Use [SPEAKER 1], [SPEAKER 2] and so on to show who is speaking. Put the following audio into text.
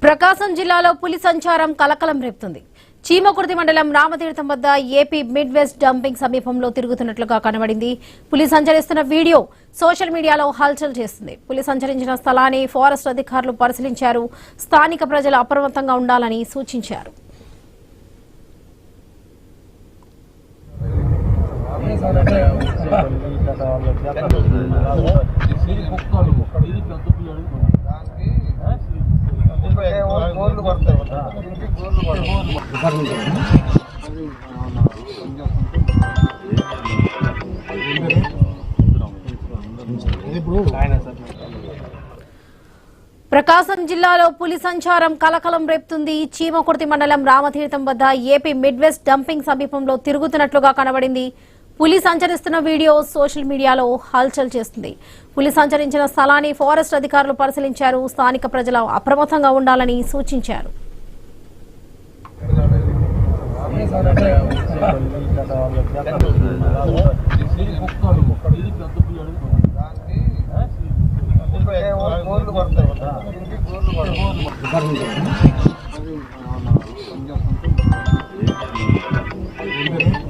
[SPEAKER 1] ప్రకాశం జిల్లాలో పులి సంచారం కలకలం రేపుతుంది. చీమకుర్తి మండలం రామతీర్థం వద్ద ఏపీ మిడ్ వెస్ట్ డంపింగ్ సమీపంలో తిరుగుతున్నట్లుగా కనబడింది. పులి సంచరిస్తున్న వీడియో సోషల్ మీడియాలో హల్చల్ చేస్తుంది. పులి సంచరించిన స్థలాన్ని ఫారెస్ట్ అధికారులు పరిశీలించారు. స్థానిక ప్రజలు అప్రమత్తంగా ఉండాలని సూచించారు. ప్రకాశం జిల్లాలో పులి సంచారం కలకలం రేపుతుంది. చీమకుర్తి మండలం రామతీర్థం వద్ద ఏపీ మిడ్ వెస్ట్ డంపింగ్ సమీపంలో తిరుగుతున్నట్లుగా కనబడింది. పులి సంచరిస్తున్న వీడియో సోషల్ మీడియాలో హల్చల్ చేస్తుంది. పులి సంచరించిన స్థలాన్ని ఫారెస్ట్ అధికారులు పరిశీలించారు. స్థానిక ప్రజలు అప్రమత్తంగా ఉండాలని సూచించారు.
[SPEAKER 2] అది